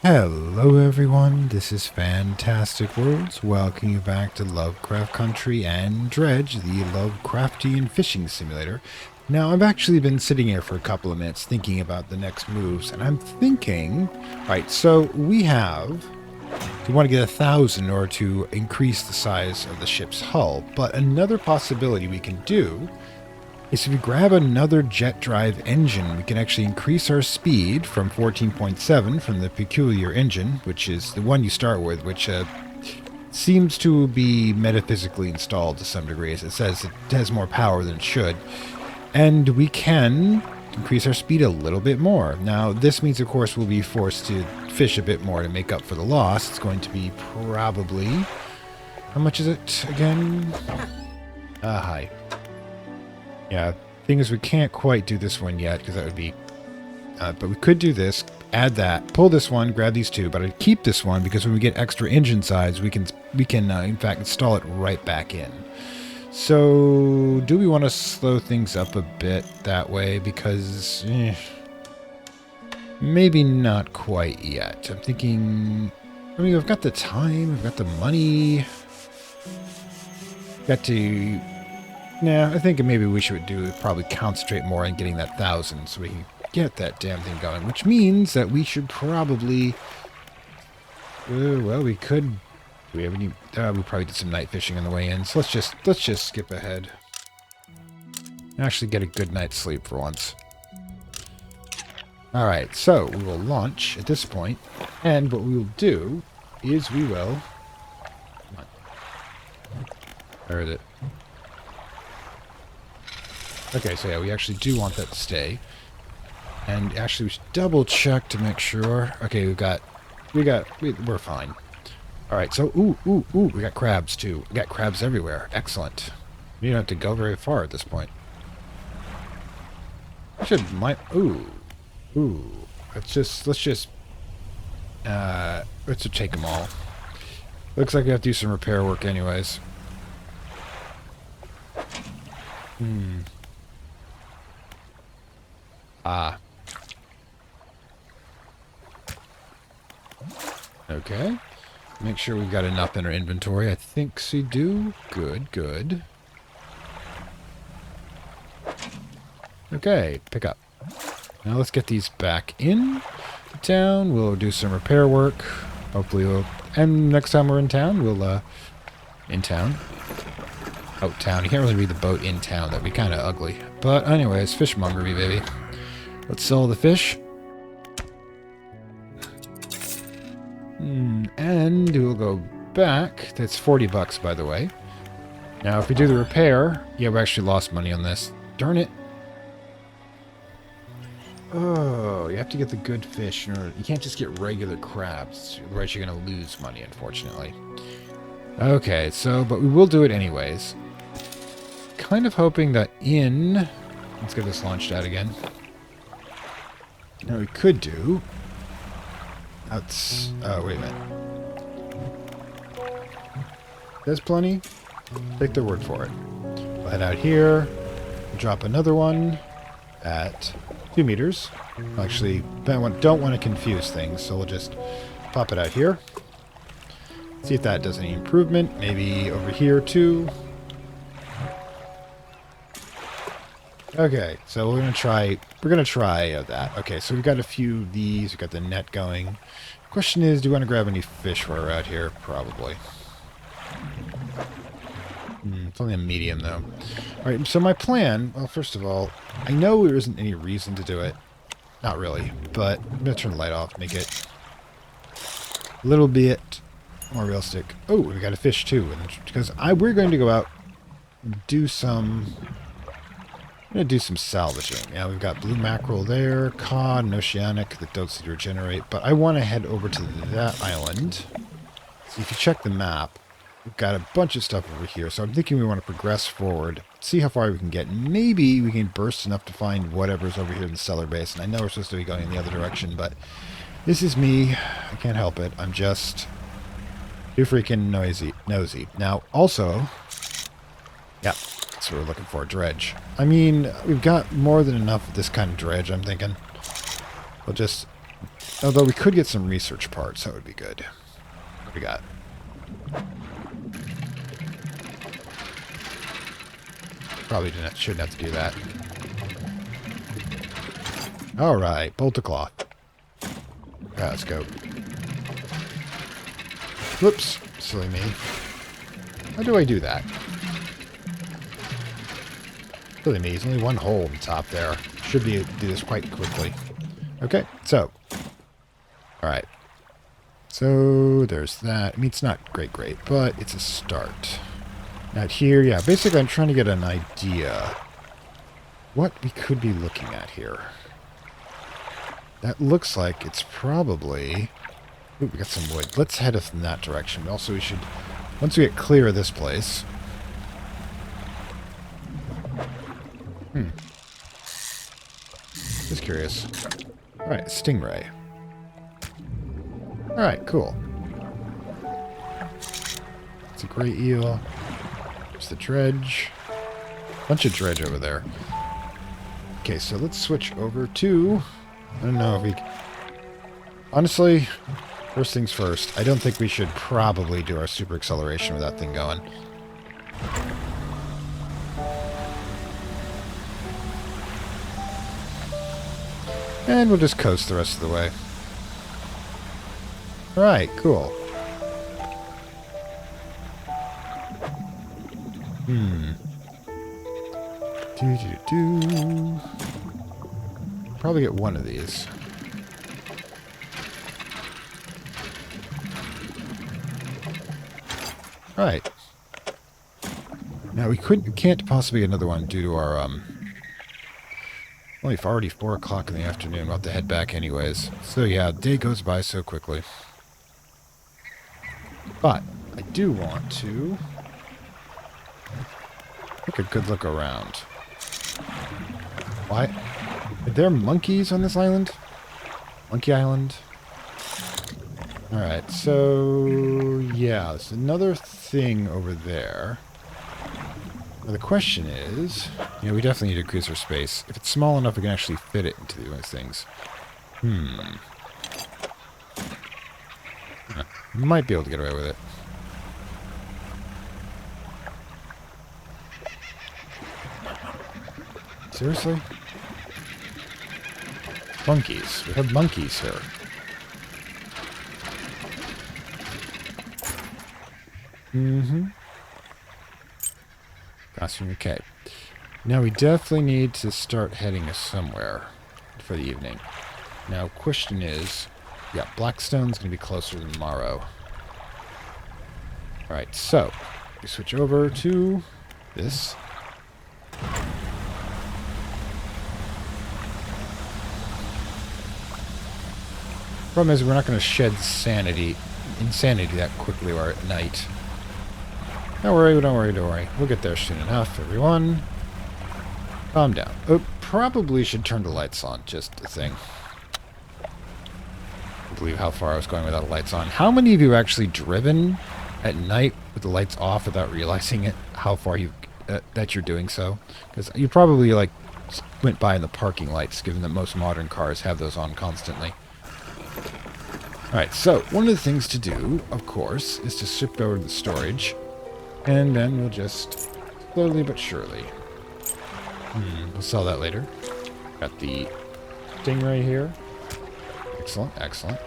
Hello everyone, this is Fantastic Worlds, welcoming you back to Lovecraft Country and Dredge, the Lovecraftian fishing simulator. Now, I've actually been sitting here for a couple of minutes thinking about the next moves, and I'm thinking, right, so we want to get 1,000 in order to increase the size of the ship's hull, but another possibility we can do is if we grab another jet drive engine, we can actually increase our speed from 14.7 from the peculiar engine, which is the one you start with, which seems to be metaphysically installed to some degree, as it says it has more power than it should. And we can increase our speed a little bit more. Now, this means, of course, we'll be forced to fish a bit more to make up for the loss. It's going to be probably... How much is it again? Hi. Yeah, thing is we can't quite do this one yet, because that would be... but we could do this, add that, pull this one, grab these two, but I'd keep this one, because when we get extra engine size, we can in fact, install it right back in. So, do we want to slow things up a bit that way? Because, maybe not quite yet. I'm thinking... I mean, we've got the time, we've got the money... Got to... Nah, I think maybe we should probably concentrate more on getting that 1,000 so we can get that damn thing going. Which means that we should probably... well, we could... Do we have any... we probably did some night fishing on the way in, so let's just skip ahead. Actually get a good night's sleep for once. Alright, so we will launch at this point, and what we will do is we will... Come on. Where is it? Okay, so yeah, we actually do want that to stay. And actually, we should double check to make sure. Okay, we're fine. Alright, so, we got crabs too. We got crabs everywhere. Excellent. We don't have to go very far at this point. Let's just take them all. Looks like we have to do some repair work anyways. Okay. Make sure we've got enough in our inventory. I think we do. Good, good. Okay, pick up. Now let's get these back in town. We'll do some repair work. Hopefully and next time we're in town, we'll, in town. Out town. You can't really read the boat in town. That'd be kind of ugly. But anyways, fishmongery, baby. Let's sell the fish. And we'll go back. That's 40 bucks, by the way. Now, if we do the repair... Yeah, we actually lost money on this. Darn it. Oh, you have to get the good fish. You can't just get regular crabs. Otherwise, you're going to lose money, unfortunately. Okay, so... But we will do it anyways. Kind of hoping that in... Let's get this launched out again. Now, we could do... That's... wait a minute. There's plenty. Take their word for it. We'll head out here. Drop another one at 2 meters. Actually, don't want to confuse things, so we'll just pop it out here. See if that does any improvement. Maybe over here, too. Okay, so we're gonna try that. Okay, so we've got a few of these. We've got the net going. Question is, do we want to grab any fish while we're out here? Probably. It's only a medium, though. Alright, so my plan... Well, first of all, I know there isn't any reason to do it. Not really, but I'm going to turn the light off, make it a little bit more realistic. Oh, we got a fish, too. Because we're going to go out and do some... I'm going to do some salvaging. Yeah, we've got blue mackerel there, cod, and oceanic that don't seem to regenerate. But I want to head over to that island. So if you check the map, we've got a bunch of stuff over here. So I'm thinking we want to progress forward, see how far we can get. Maybe we can burst enough to find whatever's over here in the cellar base. And I know we're supposed to be going in the other direction, but this is me. I can't help it. I'm just too freaking nosy. Now, also... Yeah. That's what we're looking for, dredge. I mean, we've got more than enough of this kind of dredge, I'm thinking. We'll just... Although we could get some research parts, that would be good. What do we got? Probably shouldn't have to do that. Alright, bolt of cloth. Alright, let's go. Whoops, silly me. How do I do that? Silly me, there's only one hole in the top there. Should be able to do this quite quickly. Okay, so. Alright. So, there's that. I mean, it's not great, but it's a start. Out here, yeah, basically I'm trying to get an idea what we could be looking at here. That looks like it's probably... Ooh, we got some wood. Let's head us in that direction. Also, we should... Once we get clear of this place... Just curious. Alright, stingray. Alright, cool. It's a gray eel. There's the dredge. Bunch of dredge over there. Okay, so let's switch over to... I don't know if we... Honestly, first things first, I don't think we should probably do our super acceleration with that thing going. And we'll just coast the rest of the way. Alright, cool. Probably get one of these. Alright. Now we can't possibly get another one due to our only already 4 o'clock in the afternoon. We'll have to head back anyways. So yeah, the day goes by so quickly. But I do want to take a good look around. Why? Are there monkeys on this island? Monkey Island? Alright, so... yeah, there's another thing over there. Now the question is... you know, we definitely need to increase our space. If it's small enough, we can actually fit it into these things. Might be able to get away with it. Seriously? Monkeys. We have monkeys here. Costume, okay. Now we definitely need to start heading somewhere for the evening. Now, question is... yeah, Blackstone's going to be closer than Morrow. Alright, so... we switch over to... this. Problem is, we're not going to shed insanity that quickly or at night. Don't worry, don't worry, don't worry. We'll get there soon enough, everyone. Calm down. Oh, probably should turn the lights on, just a thing. I believe how far I was going without the lights on. How many of you have actually driven at night with the lights off without realizing it? How far you that you're doing so? Because you probably like went by in the parking lights, given that most modern cars have those on constantly. Alright, so one of the things to do, of course, is to shift over to the storage, and then we'll just slowly but surely. We'll sell that later. Got the stingray here. Excellent, excellent.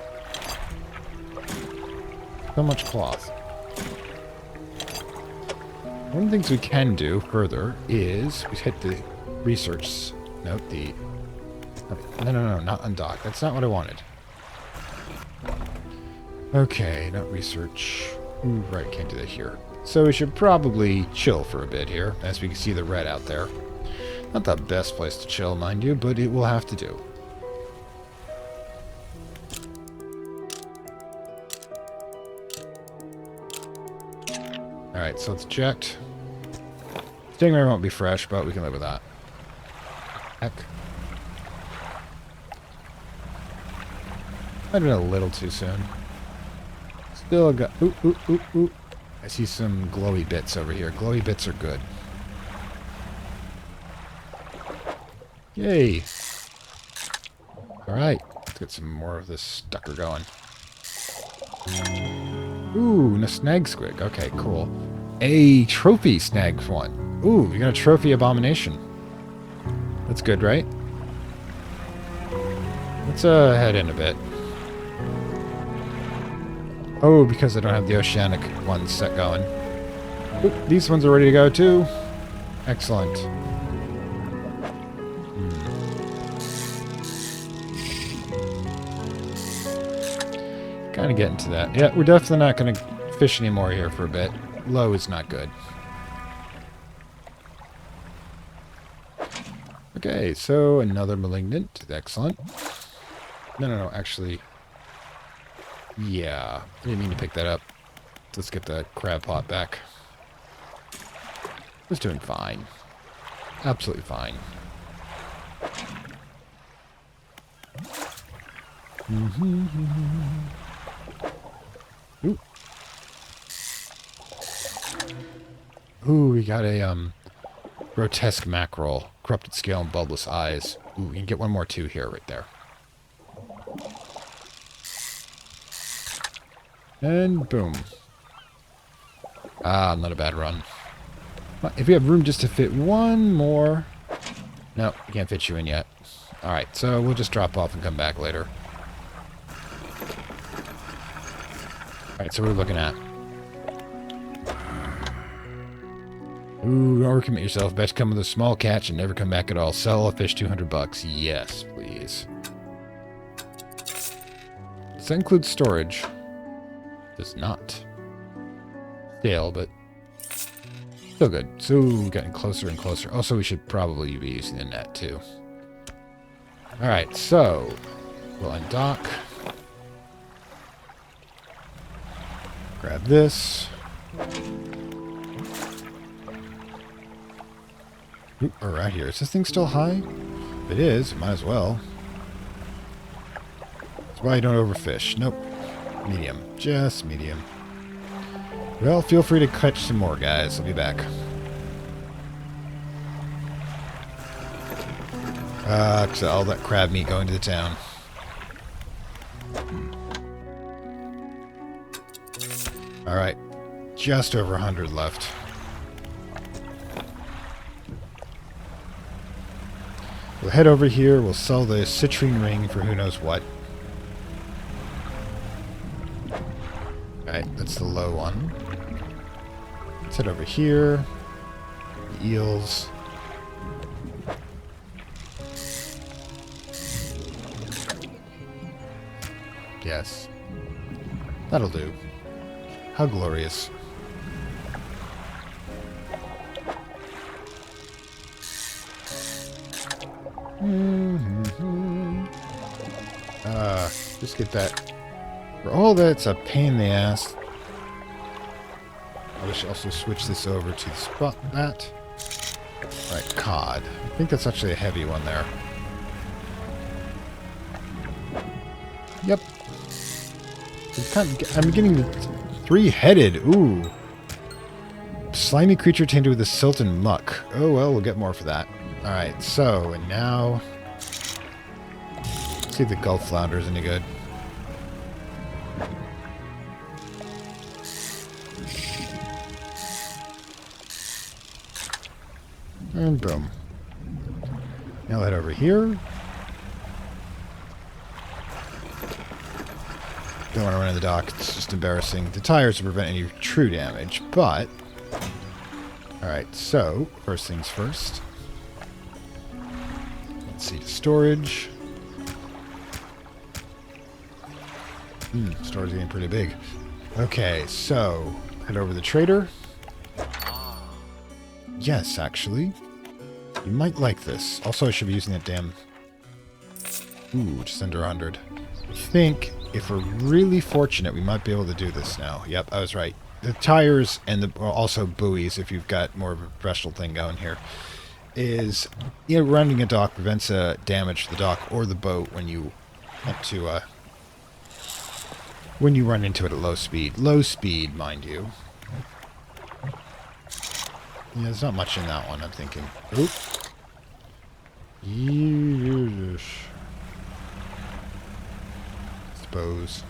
So much cloth. One of the things we can do further is we hit the research. Note the... no, not undock. That's not what I wanted. Okay, not research. Ooh, right, can't do that here. So we should probably chill for a bit here, as we can see the red out there. Not the best place to chill, mind you, but it will have to do. Alright, so it's checked. Stingray won't be fresh, but we can live with that. Heck. Might have been a little too soon. Still got... ooh. I see some glowy bits over here. Glowy bits are good. Yay. Alright, let's get some more of this stucker going. Ooh, and a snag squig. Okay, cool. A trophy snag one. Ooh, we got a trophy abomination. That's good, right? Let's head in a bit. Oh, because I don't have the oceanic ones set going. Oop, these ones are ready to go too. Excellent. Kind of getting to that. Yeah, we're definitely not going to fish anymore here for a bit. Low is not good. Okay, so another malignant. Excellent. No, actually. Yeah, I didn't mean to pick that up. Let's get the crab pot back. It's doing fine. Absolutely fine. Ooh. Ooh, we got a grotesque mackerel, corrupted scale and bulbous eyes. Ooh, you can get one more too here, right there. And boom. Ah, not a bad run. If we have room just to fit one more... No, we can't fit you in yet. Alright, so we'll just drop off and come back later. Alright, so what are we looking at? Ooh, don't overcommit yourself. Best come with a small catch and never come back at all. Sell a fish $200. Yes, please. Does that include storage? Does not. Stale, but still good. So, getting closer and closer. Also, we should probably be using the net, too. Alright, so we'll undock. Grab this. Ooh, we're right here. Is this thing still high? If it is, might as well. That's why you don't overfish. Nope. Medium. Just medium. Well, feel free to catch some more, guys. I'll be back. Cause all that crab meat going to the town. Alright. Just over 100 left. We'll head over here. We'll sell the citrine ring for who knows what. Alright, that's the low one. Let's head over here. The eels. Yes. That'll do. How glorious. Just get that. For all that's a pain in the ass. I should also switch this over to the spot that. Right, cod. I think that's actually a heavy one there. Yep. I'm getting the three-headed. Ooh. Slimy creature tainted with the silt and muck. Oh, well, we'll get more for that. Alright, so, and now... Let's see if the Gulf Flounder is any good. And boom. Now head over here. Don't want to run in the dock. It's just embarrassing. The tires will prevent any true damage, but... Alright, so, first things first. Let's see, storage. Storage is getting pretty big. Okay, so, head over to the trader. Yes, actually. You might like this. Also, I should be using that damn... Ooh, just under 100. I think, if we're really fortunate, we might be able to do this now. Yep, I was right. The tires and the also buoys, if you've got more of a professional thing going here, is, you know, running a dock prevents damage to the dock or the boat when you want to, when you run into it at low speed. Low speed, mind you. Yeah, there's not much in that one, I'm thinking. Oop. Yeesh. Suppose.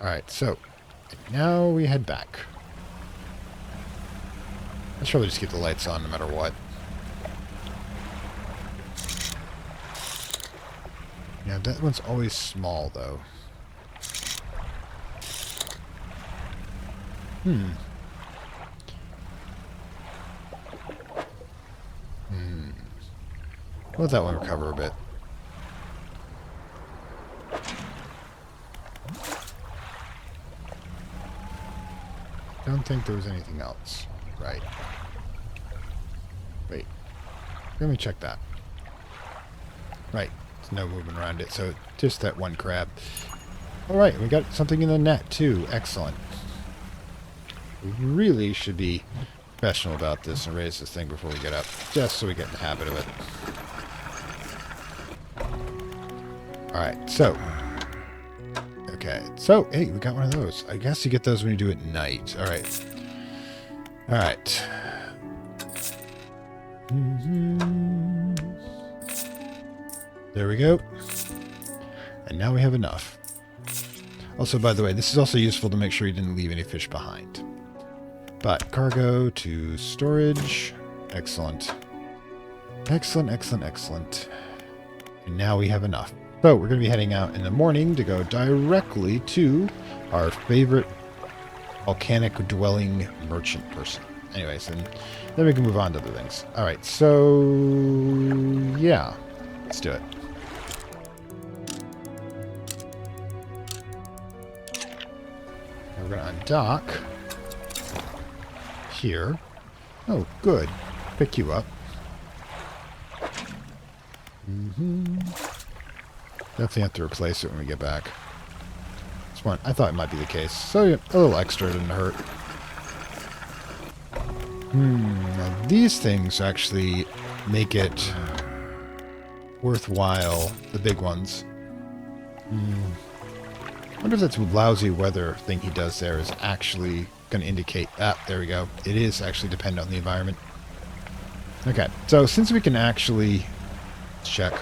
Alright, so now we head back. I should probably just keep the lights on no matter what. Yeah, that one's always small though. Let that one recover a bit. Don't think there was anything else. Right. Wait. Let me check that. Right. There's no movement around it, so just that one crab. Alright, we got something in the net too. Excellent. We really should be professional about this and raise this thing before we get up, just so we get in the habit of it. Alright, so. Okay, so, hey, we got one of those. I guess you get those when you do it at night. Alright. Alright. There we go. And now we have enough. Also, by the way, this is also useful to make sure you didn't leave any fish behind. But cargo to storage. Excellent. Excellent, excellent, excellent. And now we have enough. So we're going to be heading out in the morning to go directly to our favorite volcanic dwelling merchant person. Anyways, and then we can move on to other things. Alright, so yeah. Let's do it. We're going to undock here. Oh, good. Pick you up. Definitely have to replace it when we get back. This one, I thought it might be the case. So yeah, a little extra didn't hurt. Now these things actually make it worthwhile, the big ones. I wonder if that lousy weather thing he does there is actually going to indicate... Ah, there we go. It is actually dependent on the environment. Okay, so since we can actually... check.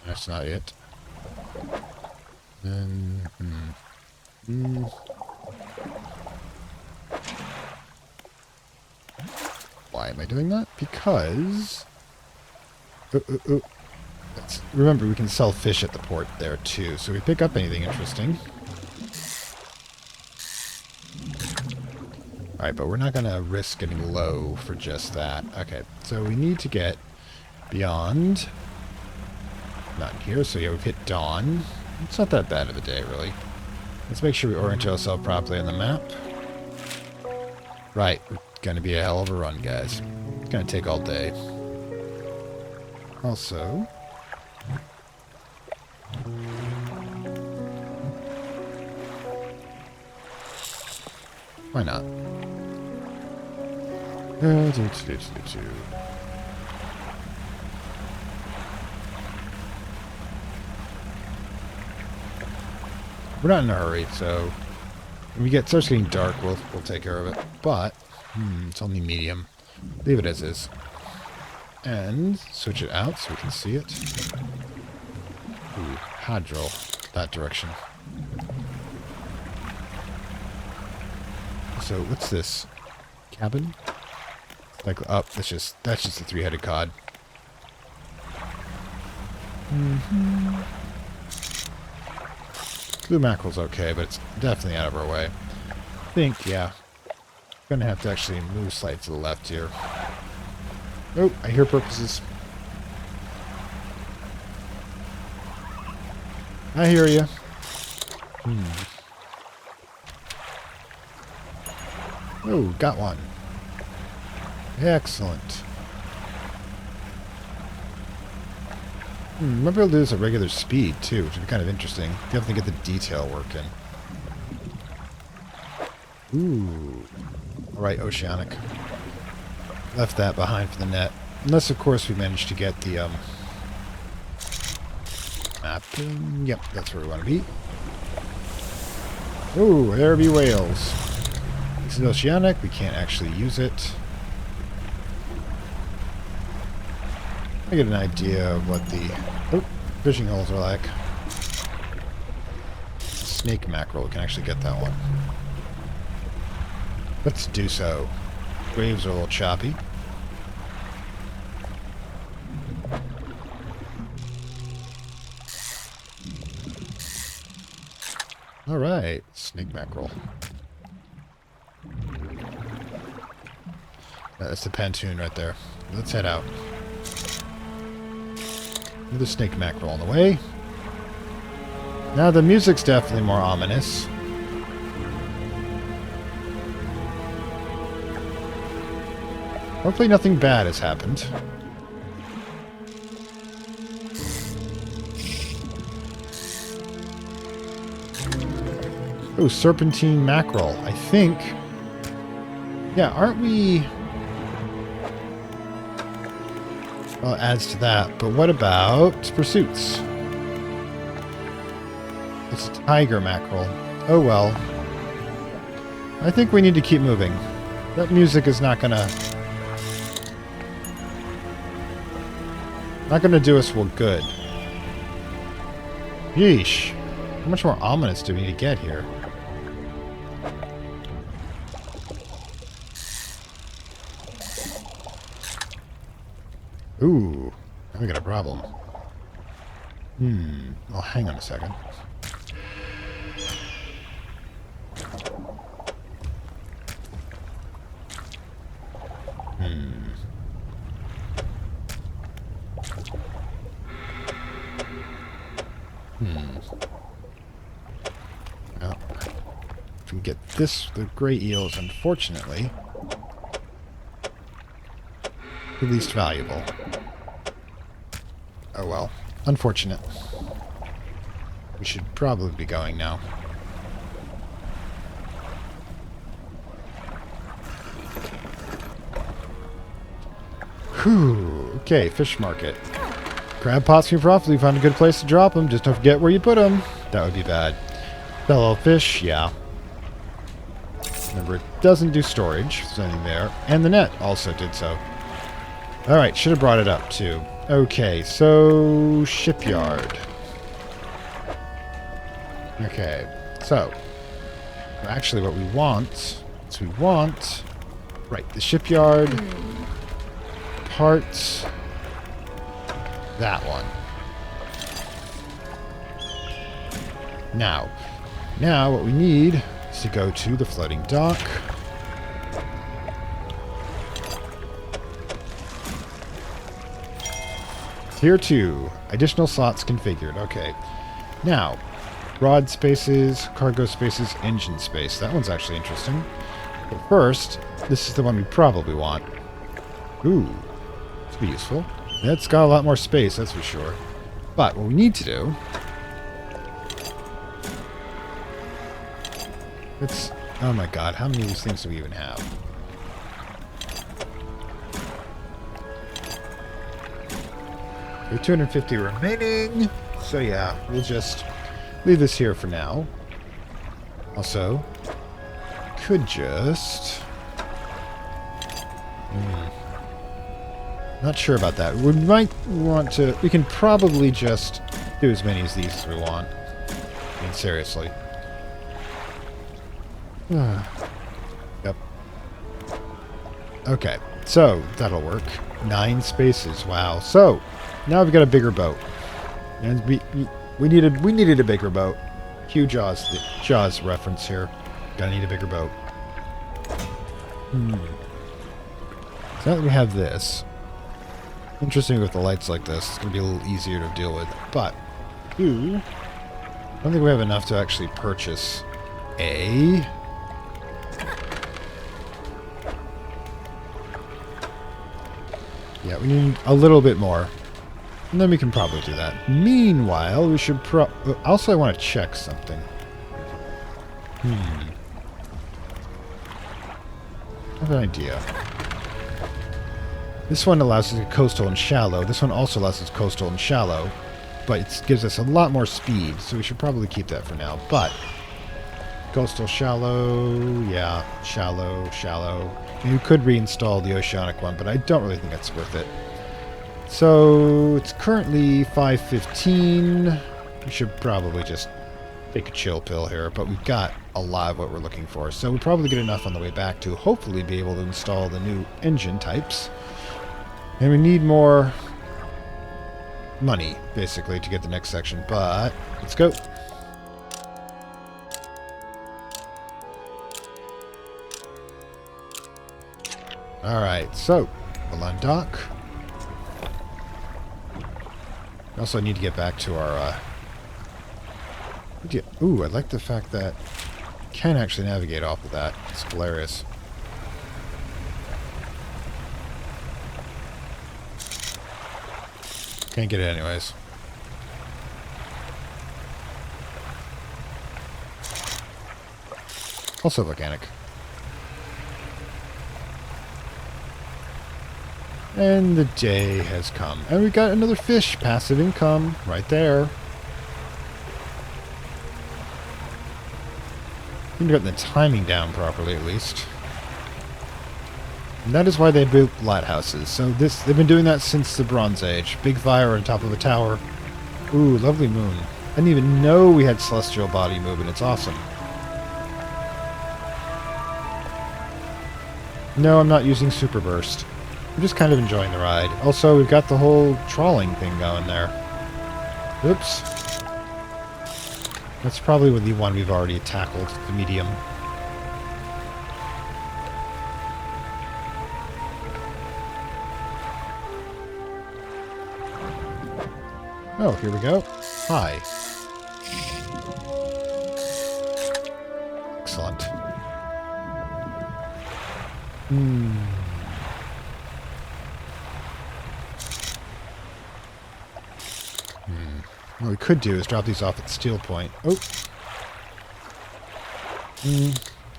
That's not it. Then... Why am I doing that? Because... remember, we can sell fish at the port there, too. So we pick up anything interesting. Alright, but we're not going to risk getting low for just that. Okay, so we need to get beyond... Not in here, so yeah, we've hit dawn. It's not that bad of a day, really. Let's make sure we orient ourselves properly on the map. Right, it's going to be a hell of a run, guys. It's going to take all day. Also... Why not? We're not in a hurry, so when it starts getting dark, we'll take care of it. But it's only medium. Leave it as is, and switch it out so we can see it. Ooh, Hadril, that direction. So what's this? Cabin? Like up? That's just a three-headed cod. Blue mackerel's okay, but it's definitely out of our way. I think, yeah. Gonna have to actually move slightly to the left here. Oh, I hear purposes. I hear you. Oh, got one. Excellent. Might be able to do this at regular speed, too, which would be kind of interesting. You have to get the detail working. Ooh. Alright, Oceanic. Left that behind for the net. Unless, of course, we managed to get the, map. Yep, that's where we want to be. Oh, there be whales. This is oceanic. We can't actually use it. I get an idea of what the fishing holes are like. Snake mackerel. We can actually get that one. Let's do so. Waves are a little choppy. Alright, snake mackerel. That's the pontoon right there. Let's head out. Another snake mackerel on the way. Now the music's definitely more ominous. Hopefully nothing bad has happened. Oh, serpentine mackerel. I think... Yeah, aren't we... Well, it adds to that. But what about pursuits? It's a tiger mackerel. Oh well. I think we need to keep moving. That music is not gonna... Not gonna do us well good. Yeesh. How much more ominous do we need to get here? Ooh, now we got a problem. Well, hang on a second. Well, if we can get this, the gray eels, unfortunately, the least valuable. Oh well. Unfortunate. We should probably be going now. Whew. Okay, fish market. Crab pots can profitly find a good place to drop them. Just don't forget where you put them. That would be bad. Fellow fish, yeah. Remember, it doesn't do storage. There's nothing there. And the net also did so. Alright, should have brought it up too. Okay, so shipyard. Okay, so actually what we want is right, the shipyard parts, that one. Now what we need is to go to the floating dock. Tier 2. Additional slots configured. Okay. Now, rod spaces, cargo spaces, engine space. That one's actually interesting. But first, this is the one we probably want. Ooh. This will be useful. That's got a lot more space, that's for sure. But what we need to do... It's... Oh my god, how many of these things do we even have? We have 250 remaining. So yeah, we'll just leave this here for now. Also, could just... Not sure about that. We might want to... We can probably just do as many of these as we want. I mean, seriously. Yep. Okay, so that'll work. 9 spaces, wow. So, now we've got a bigger boat. And we needed a bigger boat. Cue Jaws reference here. Gotta need a bigger boat. So now that we have this, interesting with the lights like this, it's gonna be a little easier to deal with. But, I don't think we have enough to actually purchase a... Yeah, we need a little bit more. And then we can probably do that. Meanwhile, we should also, I want to check something. I have an idea. This one allows us to coastal and shallow. This one also allows us coastal and shallow. but it gives us a lot more speed, so we should probably keep that for now. But coastal shallow, yeah, shallow, shallow. You could reinstall the oceanic one, but I don't really think that's worth it. So it's currently 5:15. We should probably just take a chill pill here, but we've got a lot of what we're looking for. So we'll probably get enough on the way back to hopefully be able to install the new engine types. And we need more money, basically, to get the next section. But let's go. Alright, so we'll undock. We also need to get back to our... Ooh, I like the fact that you can actually navigate off of that. It's hilarious. Can't get it anyways. Also volcanic. And the day has come. And we got another fish. Passive income. Right there. We've gotten the timing down properly, at least. And that is why they built lighthouses. So they've been doing that since the Bronze Age. Big fire on top of a tower. Ooh, lovely moon. I didn't even know we had celestial body movement. It's awesome. No, I'm not using Super Burst. I'm just kind of enjoying the ride. Also, we've got the whole trawling thing going there. Oops. That's probably the one we've already tackled, the medium. Oh, here we go. Hi. Excellent. What we could do is drop these off at Steel Point. Oh!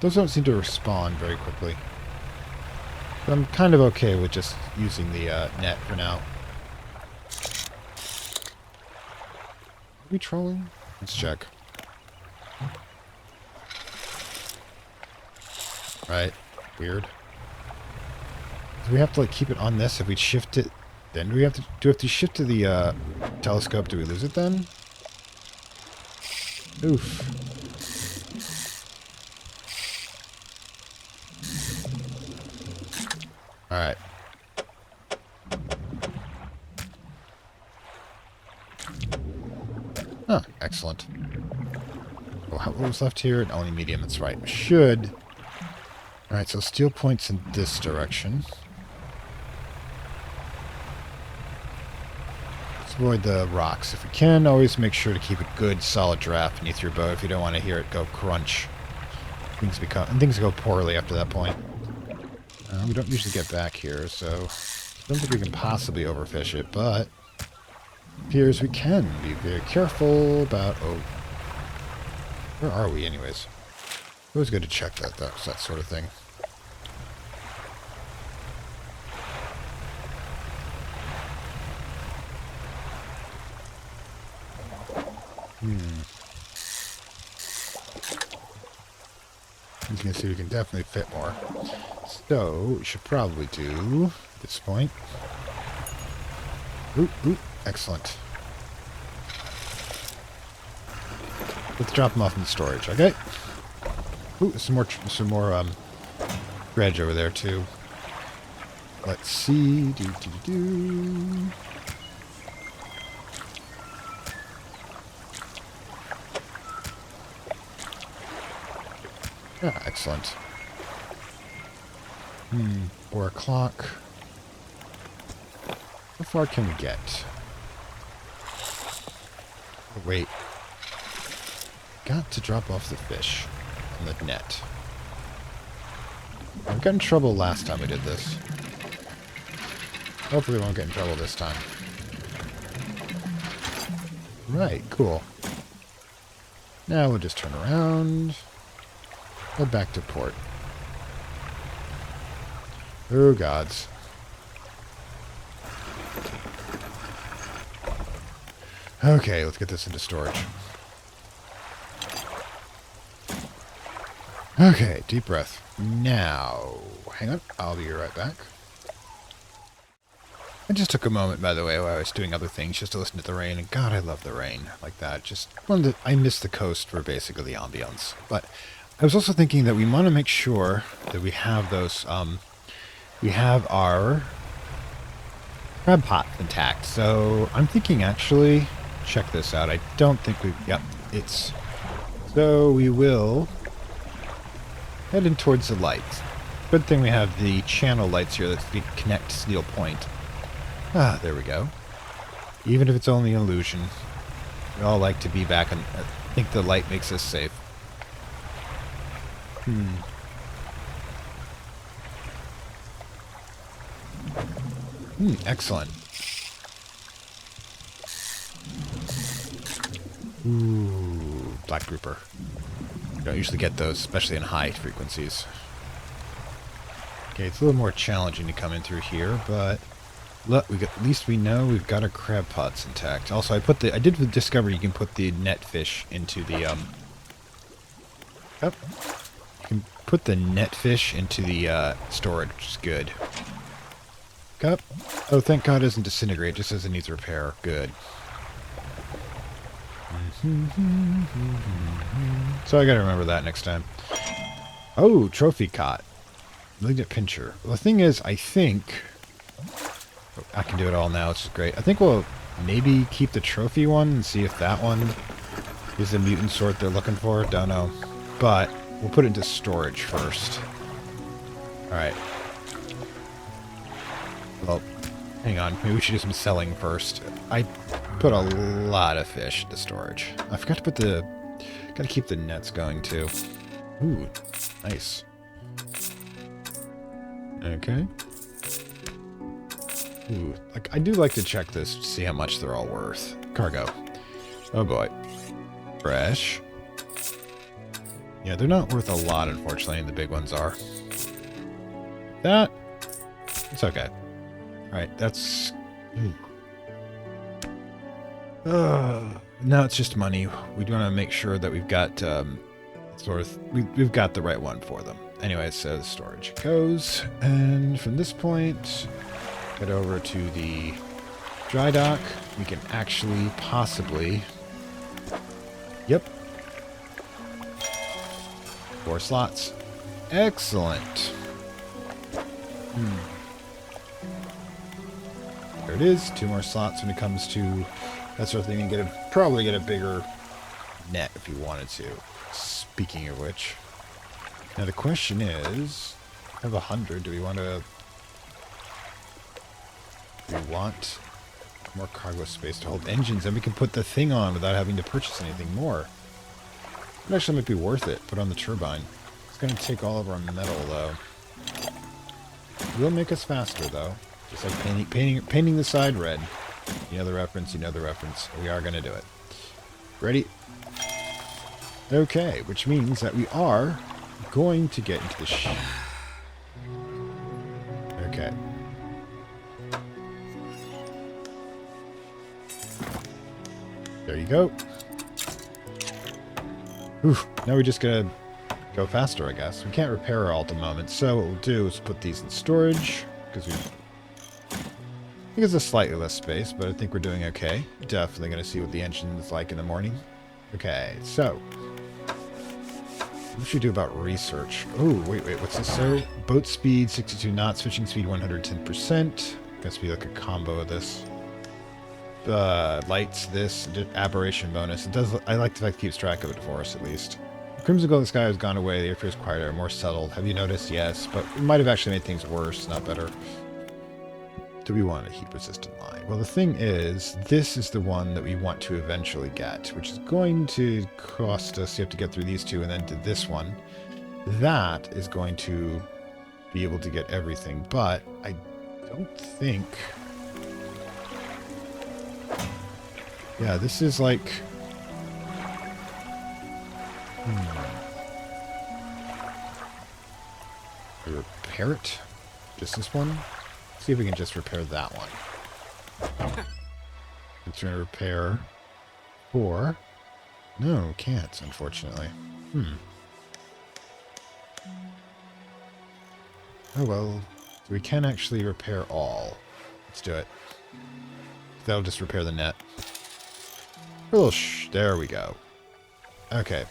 Those don't seem to respond very quickly. But I'm kind of okay with just using the net for now. Are we trolling? Let's check. Right. Weird. Do we have to like keep it on this if we shift it? Then do we have to shift to the telescope? Do we lose it then? Oof. Alright. Huh, excellent. Oh, what was left here? Only medium, that's right. Should. Alright, so steel points in this direction. Avoid the rocks. If we can, always make sure to keep a good solid draft beneath your boat if you don't want to hear it go crunch. Things go poorly after that point. We don't usually get back here, so I don't think we can possibly overfish it, but it appears we can. Be very careful about... Oh. Where are we, anyways? Always good to check that sort of thing. As you can see, we can definitely fit more. So, we should probably do at this point. Ooh, excellent. Let's drop them off in the storage, okay? Ooh, some more dredge over there too. Let's see. Ah, excellent. 4 o'clock. How far can we get? Oh, wait. Got to drop off the fish on the net. I got in trouble last time we did this. Hopefully we won't get in trouble this time. Right, cool. Now we'll just turn around. Head back to port. Oh, gods. Okay, let's get this into storage. Okay, deep breath. Now, hang on, I'll be right back. I just took a moment, by the way, while I was doing other things, just to listen to the rain, and God, I love the rain like that. Just I miss the coast for basically the ambience. But I was also thinking that we want to make sure that we have those, we have our crab pot intact. So I'm thinking actually, check this out. I don't think yep, it's, so we will heading towards the lights. Good thing we have the channel lights here that connect to Steel Point. Ah, there we go. Even if it's only an illusion, we all like to be back, and I think the light makes us safe. Excellent. Ooh, black grouper. You don't usually get those, especially in high frequencies. Okay, it's a little more challenging to come in through here, but look, at least we know we've got our crab pots intact. Also, I did discover you can put the net fish into the you can put the net fish into the storage, which is good. Cup. Oh, thank God it doesn't disintegrate, just as it needs repair. Good. So I gotta remember that next time. Oh, trophy cot. Malignant pincher. Well, the thing is, I think I can do it all now, which is great. I think we'll maybe keep the trophy one and see if that one is the mutant sort they're looking for. Don't know. But we'll put it into storage first. Alright. Well, hang on. Maybe we should do some selling first. I put a lot of fish into storage. I forgot to put the... Gotta keep the nets going, too. Ooh, nice. Okay. Ooh, like, I do like to check this to see how much they're all worth. Cargo. Oh boy. Fresh. Yeah, they're not worth a lot, unfortunately, and the big ones are. That... It's okay. Alright, that's... Now it's just money. We want to make sure that we've got, we've got the right one for them. Anyway, so the storage goes, and from this point, head over to the dry dock. We can actually possibly... Yep. 4 slots. Excellent. There it is. 2 more slots when it comes to that sort of thing. And probably get a bigger net if you wanted to. Speaking of which. Now the question is, I have 100. Do we want more cargo space to hold engines? And we can put the thing on without having to purchase anything more. It actually might be worth it. Put on the turbine. It's going to take all of our metal, though. It will make us faster, though. Just like painting the side red. You know the reference, you know the reference. We are going to do it. Ready? Okay, which means that we are going to get into the Okay. There you go. Oof, now we just gotta go faster, I guess. We can't repair her all at the moment, so what we'll do is put these in storage, because I think it's a slightly less space, but I think we're doing okay. Definitely going to see what the engine is like in the morning. Okay, so. What should we do about research? Oh, wait, what's this? So, boat speed, 62 knots, fishing speed, 110%. Guess be like a combo of this. Lights, this, aberration bonus. It does. I like the fact it keeps track of it for us, at least. Crimson glow in the sky has gone away. The airfare is quieter, more settled. Have you noticed? Yes, but it might have actually made things worse, not better. Do we want a heat-resistant line? Well, the thing is, this is the one that we want to eventually get, which is going to cost us, you have to get through these two and then to this one. That is going to be able to get everything, but I don't think... Yeah, this is like... Repair it? Just this one? See if we can just repair that one. It's going to repair 4. No, can't, unfortunately. Oh well, we can actually repair all. Let's do it. That'll just repair the net. A little there we go. Okay.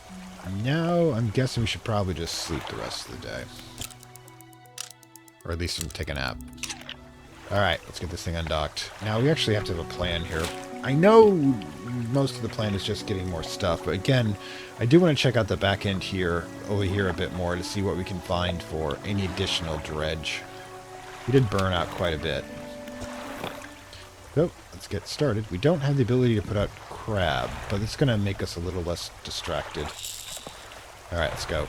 Now, I'm guessing we should probably just sleep the rest of the day. Or at least take a nap. Alright, let's get this thing undocked. Now, we actually have to have a plan here. I know most of the plan is just getting more stuff, but again, I do want to check out the back end here, over here a bit more to see what we can find for any additional dredge. We did burn out quite a bit. So, let's get started. We don't have the ability to put out crab, but it's going to make us a little less distracted. Alright, let's go.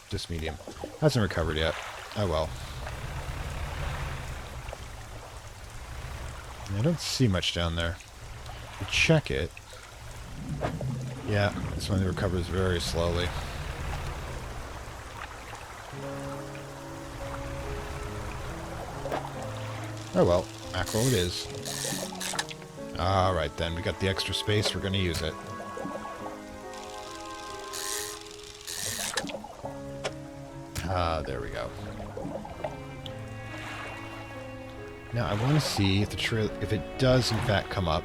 Just medium. Hasn't recovered yet. Oh well. I don't see much down there. We check it. Yeah, this one recovers very slowly. Oh well, mackerel it is. Alright then, we got the extra space, we're going to use it. There we go. Now I want to see if the trail, if it does in fact come up.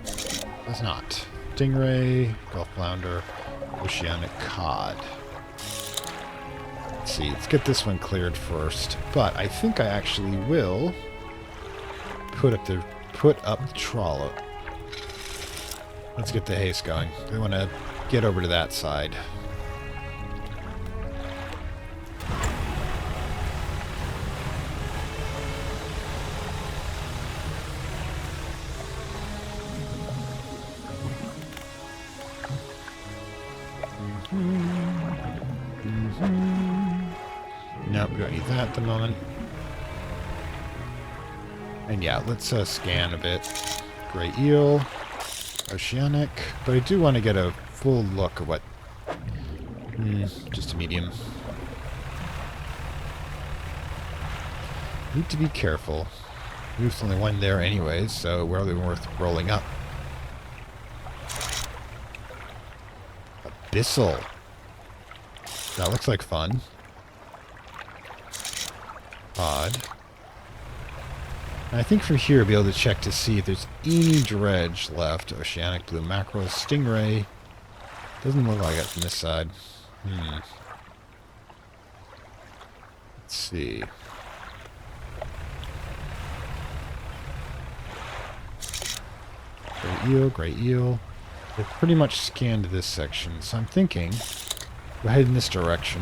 Does not. Stingray, Gulf Flounder, Oceanic Cod. Let's see, let's get this one cleared first. But I think I actually will put up the trawler. Let's get the haste going. We want to get over to that side. Nope, we don't need that at the moment. And yeah, let's scan a bit. Gray eel, oceanic, but I do want to get a full look of what... just a medium. Need to be careful. There's only one there anyways, so we're only worth rolling up. Abyssal. That looks like fun. Odd. And I think from here we'll be able to check to see if there's any dredge left. Oceanic blue mackerel, stingray. Doesn't look like it from this side. Let's see. Gray eel, gray eel. They've pretty much scanned this section, so I'm thinking we'll head in this direction.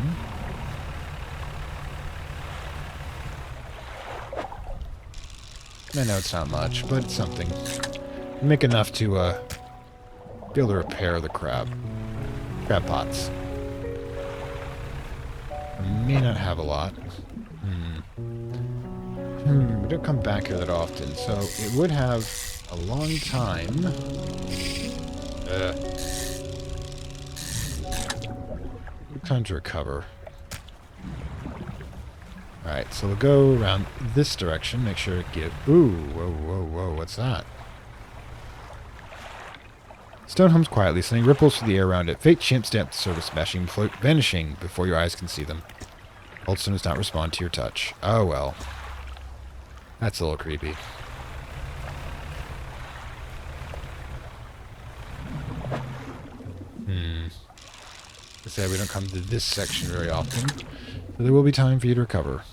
I know it's not much, but it's something. Make enough to be able to repair the crab pots. I may not have a lot. We don't come back here that often, so it would have a long time. Time to recover. Alright, so we'll go around this direction, make sure it gives... Ooh, whoa, whoa, whoa, what's that? Stone hums quietly, sending ripples through the air around it. Fate chimp stamped the surface, smashing, vanishing before your eyes can see them. Oldstone does not respond to your touch. Oh well. That's a little creepy. I say we don't come to this section very often, so there will be time for you to recover.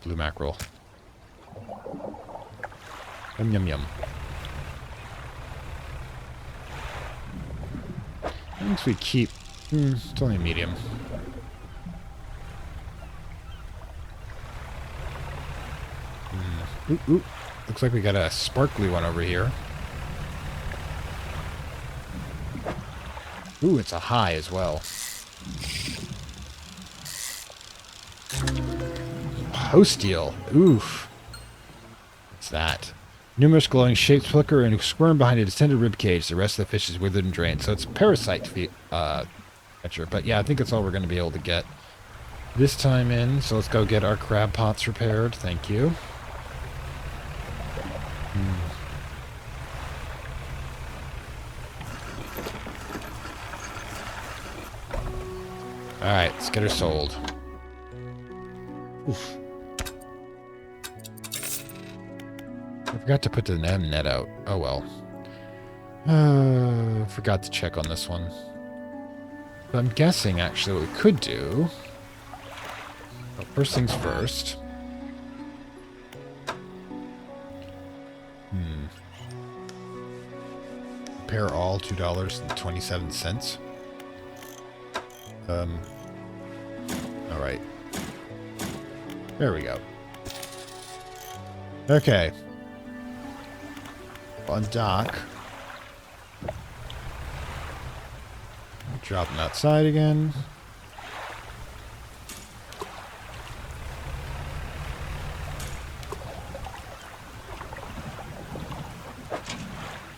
Blue mackerel. Yum yum yum. Once we keep... it's only a medium. Ooh, ooh. Looks like we got a sparkly one over here. Ooh, it's a high as well. Host eel. Oof. What's that? Numerous glowing shapes flicker and squirm behind a distended rib cage. The rest of the fish is withered and drained. So it's a parasite catcher. But yeah, I think that's all we're going to be able to get this time in. So let's go get our crab pots repaired. Thank you. Alright, let's get her sold. Oof. I forgot to put the net out. Oh well. Forgot to check on this one. But I'm guessing, actually, what we could do... Well, first things first. Repair all, $2.27. Alright. There we go. Okay. On dock. Drop them outside again.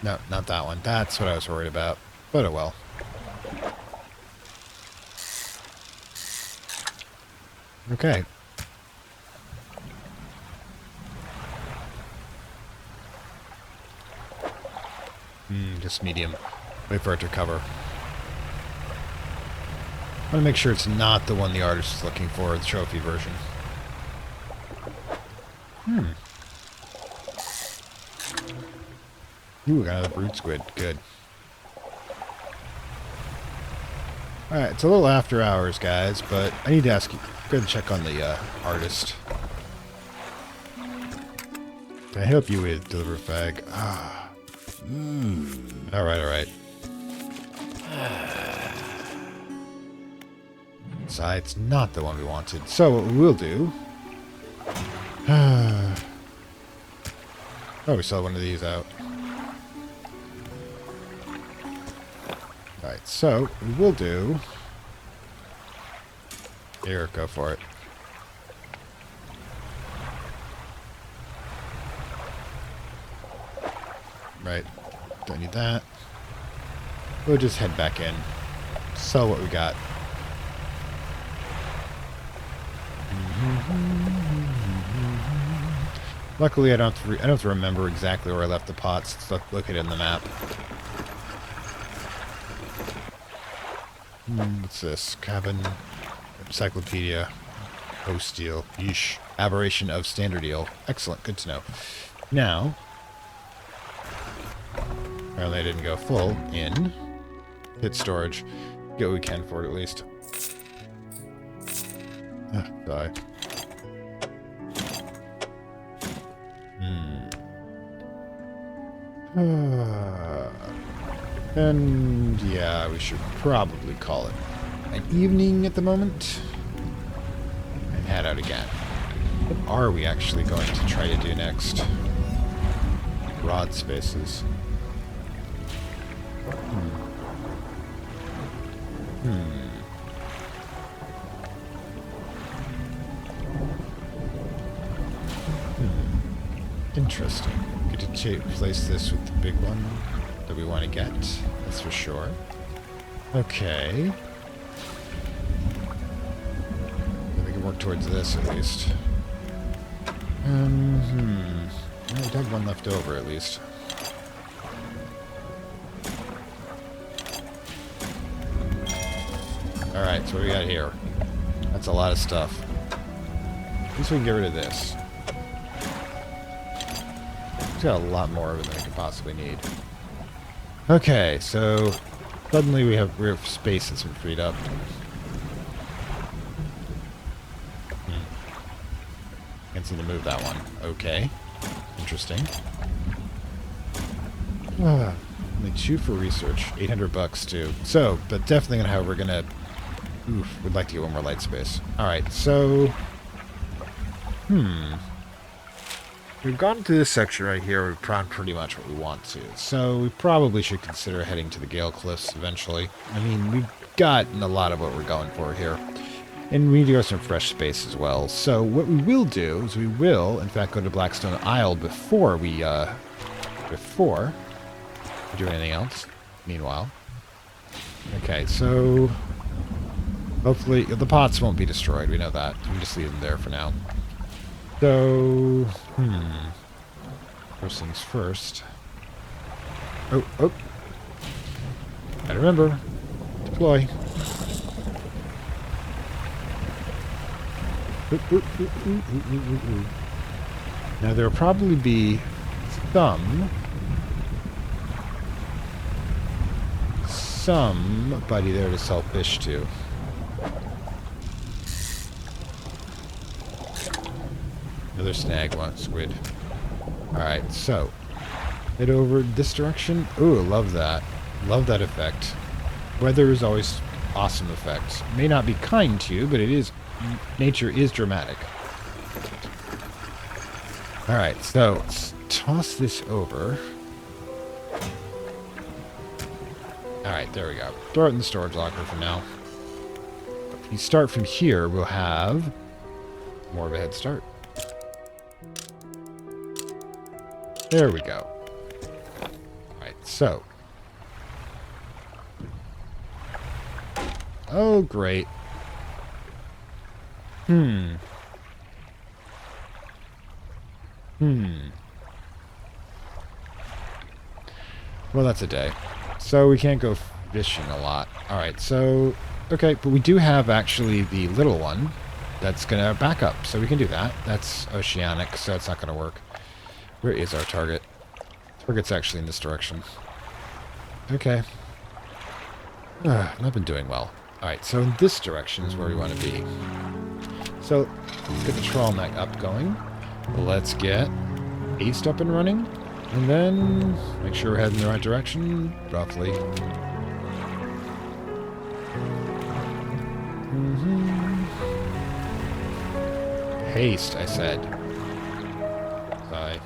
No, not that one. That's what I was worried about. But oh well. Okay. Just medium. Wait for it to recover. I want to make sure it's not the one the artist is looking for, the trophy version. Ooh, got another brood squid. Good. Alright, it's a little after hours, guys, but I need to ask you, go ahead and check on the artist. Can I help you with deliver fag? Alright, alright. So it's not the one we wanted. So what we will do... oh, we saw one of these out. Alright, so we will do... Here, go for it. Right. Don't need that. We'll just head back in. Sell what we got. Luckily, I don't have to remember exactly where I left the pots. It's located on the map. What's this? Cabin, encyclopedia, post eel. Yeesh. Aberration of standard eel. Excellent. Good to know. Now, apparently I didn't go full in. Hit storage. Get what we can for it at least. Die. And yeah, we should probably call it an evening at the moment. And head out again. What are we actually going to try to do next? Rod spaces. Interesting. Get to replace this with the big one that we want to get. That's for sure. Okay. We can work towards this at least. Well, we have one left over at least. Alright, so what do we got here? That's a lot of stuff. At least we can get rid of this. It's got a lot more of it than we could possibly need. Okay, so suddenly we have space that's been freed up. Can't seem to move that one. Okay. Interesting. Only 2 for research. $800 too. So, but definitely gonna have, we're gonna... Oof, we'd like to get one more light space. Alright, so... We've gotten to this section right here. We've found pretty much what we want to. So we probably should consider heading to the Gale Cliffs eventually. I mean, we've gotten a lot of what we're going for here. And we need to go to some fresh space as well. So what we will do is we will, in fact, go to Blackstone Isle before we do anything else. Meanwhile. Okay, so hopefully the pots won't be destroyed. We know that. We can just leave them there for now. So, first things first. Oh. Gotta remember. Deploy. Now there'll probably be somebody there to sell fish to. Another snag, one squid. Alright, so head over this direction. Ooh, love that. Love that effect. Weather is always awesome effects. May not be kind to you, but it is. Nature is dramatic. Alright, so let's toss this over. Alright, there we go. Throw it in the storage locker for now. If you start from here, we'll have more of a head start. There we go. Alright, so. Oh, great. Well, that's a day. So we can't go fishing a lot. Alright, so... Okay, but we do have actually the little one that's going to back up, so we can do that. That's oceanic, so it's not going to work. Where is our target? Target's actually in this direction. Okay. I've been doing well. Alright, so in this direction is where we want to be. So, let's get the trawl neck up going. Let's get East up and running. And then make sure we're heading in the right direction, roughly. Haste, I said. Sigh.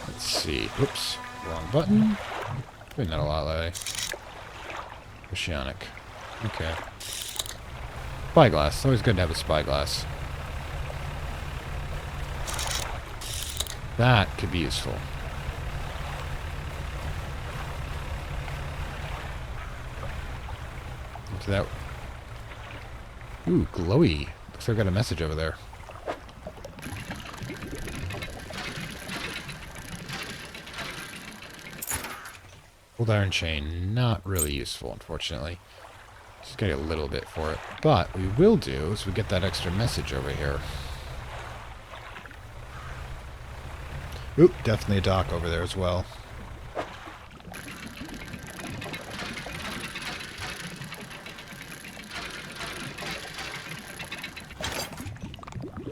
Let's see. Oops. Wrong button. Doing that a lot lately. Oceanic. Okay. Spyglass. Always good to have a spyglass. That could be useful. What's that? Ooh, glowy. Looks like I've got a message over there. Old iron chain. Not really useful, unfortunately. Just get a little bit for it. But what we will do is we get that extra message over here. Oop, definitely a dock over there as well.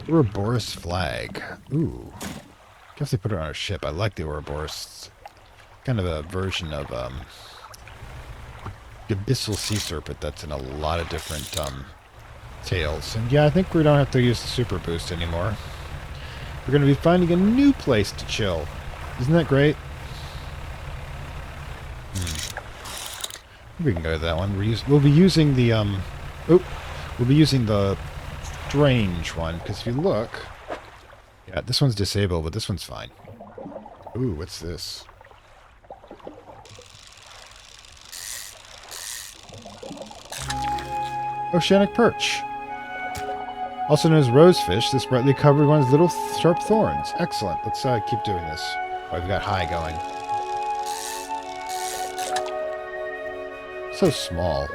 Ouroboros flag. Ooh. Guess they put it on a ship. I like the Ouroboros. Kind of a version of the abyssal sea serpent that's in a lot of different tales. And yeah, I think we don't have to use the super boost anymore. We're going to be finding a new place to chill. Isn't that great? We can go to that one. We'll be using the we'll be using the strange one, because if you look, yeah, this one's disabled, but this one's fine. Ooh, what's this? Oceanic perch. Also known as rosefish, this brightly covered one has little sharp thorns. Excellent. Let's keep doing this. Oh, we've got high going. So small.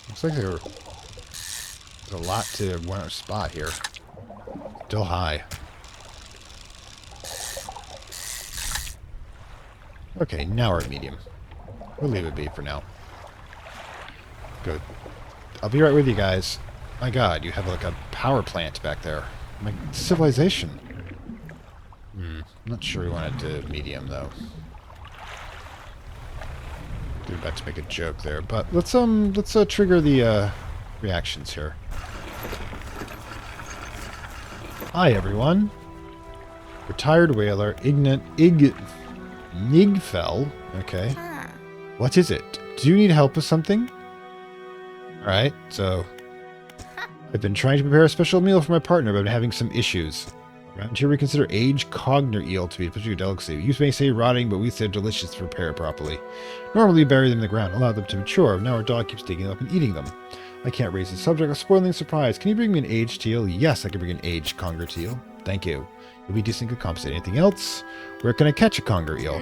Looks like there's a lot to one spot here. Still high. Okay, now we're at medium. We'll leave it be for now. Good. I'll be right with you guys. My god, you have like a power plant back there. My civilization. I'm not sure we wanted to medium though. About to make a joke there, but let's trigger the reactions here. Hi, everyone. Retired whaler, Nigfell. Okay. What is it? Do you need help with something? Alright, so... I've been trying to prepare a special meal for my partner, but I'm having some issues. Around here we consider aged cogner eel to be a particular delicacy. You may say rotting, but we say delicious to prepare properly. Normally bury them in the ground, allow them to mature. Now our dog keeps digging them up and eating them. I can't raise the subject of spoiling the surprise. Can you bring me an aged teal? Yes, I can bring an aged conger teal. Thank you. You'll be decently compensated. Anything else? Where can I catch a conger eel?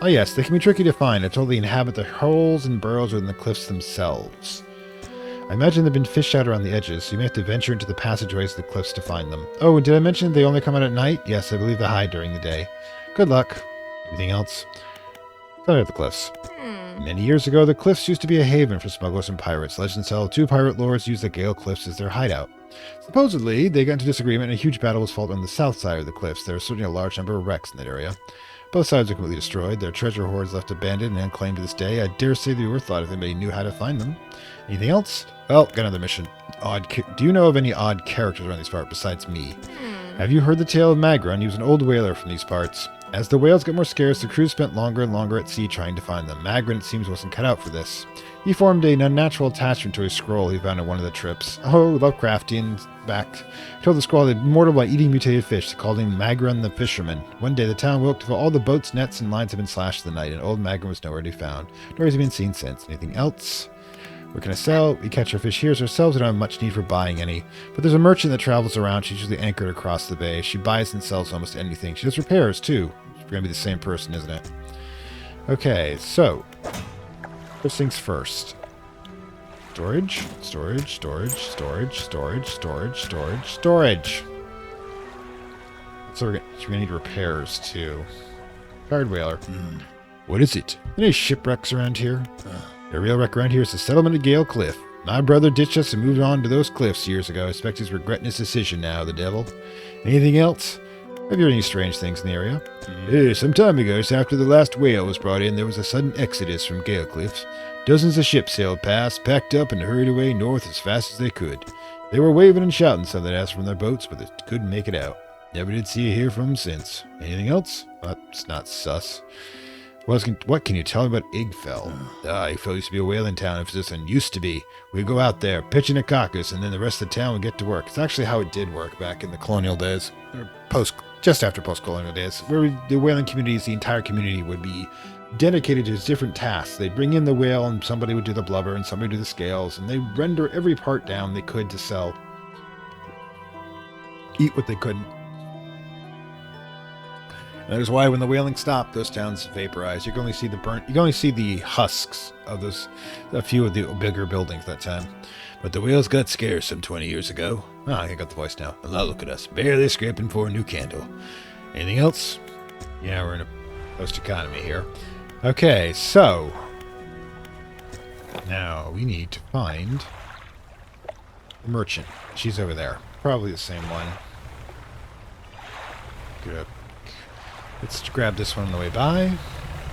Oh yes, they can be tricky to find. I told they inhabit the holes and burrows within the cliffs themselves. I imagine they've been fished out around the edges, so you may have to venture into the passageways of the cliffs to find them. Oh, and did I mention they only come out at night? Yes, I believe they hide during the day. Good luck. Anything else? Found the cliffs. Many years ago, the cliffs used to be a haven for smugglers and pirates. Legends tell 2 pirate lords used the Gale Cliffs as their hideout. Supposedly, they got into disagreement and a huge battle was fought on the south side of the cliffs. There are certainly a large number of wrecks in that area. Both sides are completely destroyed. Their treasure hoards left abandoned and unclaimed to this day. I dare say they were thought if anybody knew how to find them. Anything else? Well, got another mission. Do you know of any odd characters around these parts besides me? Have you heard the tale of Magron? He was an old whaler from these parts. As the whales got more scarce, the crew spent longer and longer at sea trying to find them. Magron, it seems, wasn't cut out for this. He formed an unnatural attachment to a scroll he found on one of the trips. Oh, Lovecraftian backed. He told the scroll that immortal by eating mutated fish. They called him Magron the Fisherman. One day, the town woke to all the boats, nets, and lines had been slashed in the night, and old Magron was nowhere to be found. Nor has he been seen since. Anything else? What can I sell? We catch our fish here ourselves. We don't have much need for buying any. But there's a merchant that travels around. She's usually anchored across the bay. She buys and sells almost anything. She does repairs, too. It's going to be the same person, isn't it? Okay, so. First things first. Storage. Storage. Storage. Storage. Storage. Storage. Storage. Storage. So we're going to need repairs, too. Tired whaler. What is it? Any shipwrecks around here? The real wreck around here is the settlement of Gale Cliff. My brother ditched us and moved on to those cliffs years ago. I expect he's regretting his decision now, the devil. Anything else? Have you heard any strange things in the area? Some time ago, just after the last whale was brought in, there was a sudden exodus from Gale Cliffs. Dozens of ships sailed past, packed up, and hurried away north as fast as they could. They were waving and shouting some that asked from their boats, but they couldn't make it out. Never did see or hear from them since. Anything else? That's not sus. What can you tell me about Igfell? Igfell used to be a whaling town, and used to be. We'd go out there, pitch in a caucus, and then the rest of the town would get to work. It's actually how it did work back in the colonial days, or just after post-colonial days, where the whaling communities, the entire community would be dedicated to different tasks. They'd bring in the whale, and somebody would do the blubber, and somebody would do the scales, and they render every part down they could to sell. Eat what they couldn't. And that is why when the whaling stopped, those towns vaporized. You can only see the husks of those, a few of the bigger buildings that time. But the whales got scarce some 20 years ago. I got the voice now. And now look at us, barely scraping for a new candle. Anything else? Yeah, we're in a post-economy here. Okay, so now we need to find the merchant. She's over there. Probably the same one. Good. Let's grab this one on the way by,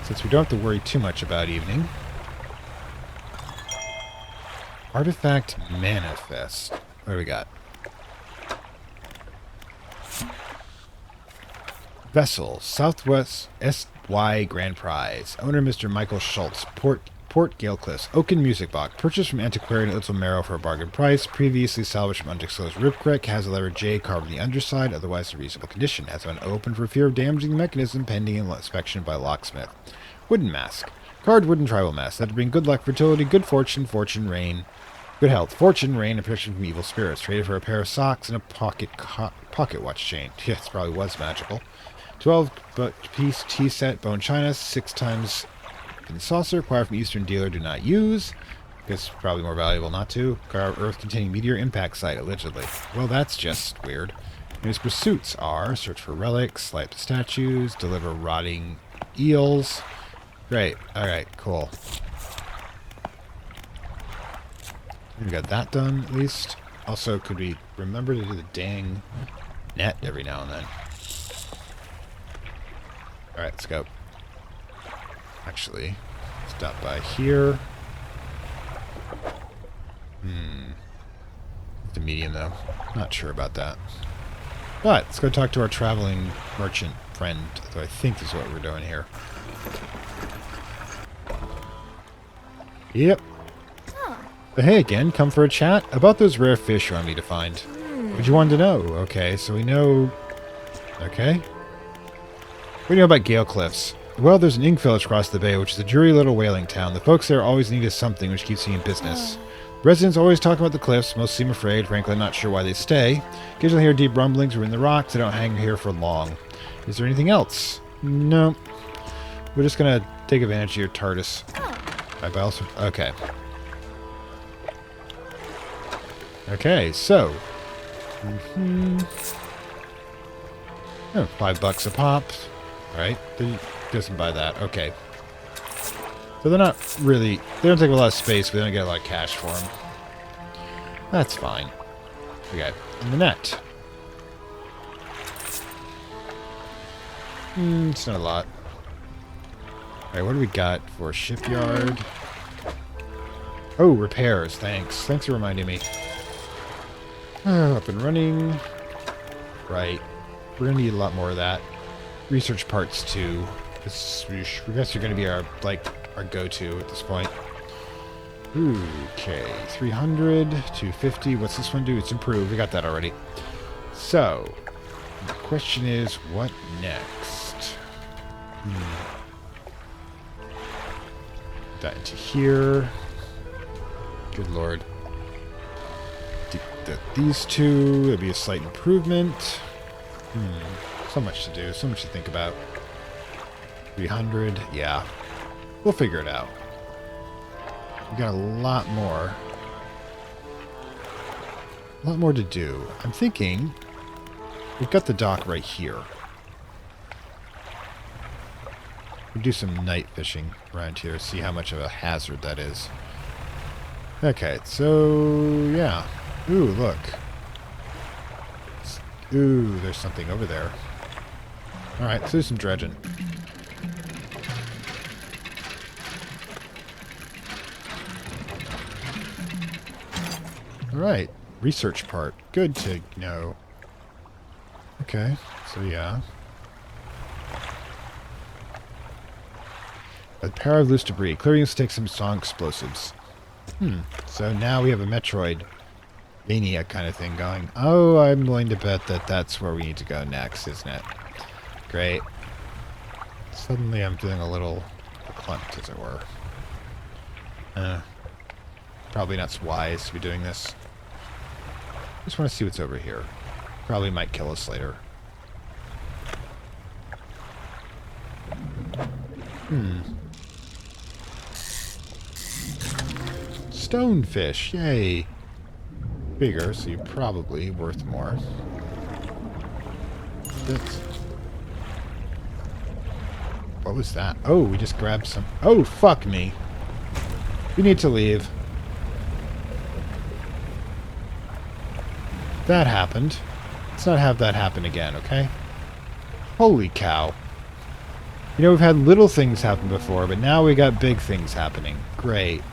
since we don't have to worry too much about evening. Artifact Manifest. What do we got? Vessel, Southwest SY Grand Prize. Owner Mr. Michael Schultz. Port Gale Cliffs. Oaken Music Box. Purchased from antiquarian at Little Marrow for a bargain price. Previously salvaged from undisclosed ripwreck. Has a letter J carved on the underside. Otherwise in reasonable condition. Has been opened for fear of damaging the mechanism. Pending inspection by locksmith. Wooden mask. Carved wooden tribal mask. That to bring good luck, fertility, good fortune, rain. Good health. Fortune, rain, and protection from evil spirits. Traded for a pair of socks and a pocket watch chain. Yeah, this probably was magical. 12-piece tea set. Bone china. 6 times... in the saucer, acquired from Eastern dealer, do not use. Guess probably more valuable not to. Carve Earth-containing meteor impact site, allegedly. Well, that's just weird. And his pursuits are search for relics, swipe statues, deliver rotting eels. Great. Alright, cool. We got that done, at least. Also, could we remember to do the dang net every now and then? Alright, let's go. Actually, stop by here. medium, though. Not sure about that. But let's go talk to our traveling merchant friend, though I think this is what we're doing here. Yep. But hey again, come for a chat about those rare fish you want me to find. What you wanted to know? Okay, so we know... Okay. What do you know about Gale Cliffs? Well, there's an ink village across the bay, which is a dreary little whaling town. The folks there always need something which keeps me in business. Residents always talk about the cliffs. Most seem afraid. Frankly, I'm not sure why they stay. Occasionally hear deep rumblings within the rocks. They don't hang here for long. Is there anything else? No. We're just going to take advantage of your TARDIS. Okay. Okay, so... Oh, $5 a pop. Right? He doesn't buy that. Okay. So they're not really... They don't take a lot of space, but they don't get a lot of cash for them. That's fine. Okay. And the net. It's not a lot. Alright, what do we got for shipyard? Oh, repairs. Thanks. Thanks for reminding me. Up and running. Right. We're going to need a lot more of that. Research parts, too. I guess you're going to be our go-to at this point. Okay. 300, 250. What's this one do? It's improved. We got that already. So, the question is, what next? Put that into here. Good lord. These two, it'll be a slight improvement. So much to do, so much to think about. 300, yeah. We'll figure it out. We got a lot more. A lot more to do. I'm thinking we've got the dock right here. We'll do some night fishing around here, see how much of a hazard that is. Okay, so yeah. Ooh, look. Ooh, there's something over there. Alright, let's do some dredging. Alright, research part. Good to know. Okay, so yeah. A pair of loose debris. Clearing this takes some song explosives. So now we have a Metroid Mania kind of thing going. Oh, I'm willing to bet that that's where we need to go next, isn't it? Great. Suddenly I'm feeling a little clumped, as it were. Probably not wise to be doing this. Just want to see what's over here. Probably might kill us later. Stonefish, yay! Bigger, so you're probably worth more. What was that? Oh, we just grabbed some... Oh, fuck me. We need to leave. That happened. Let's not have that happen again, okay? Holy cow. You know, we've had little things happen before, but now we got big things happening. Great.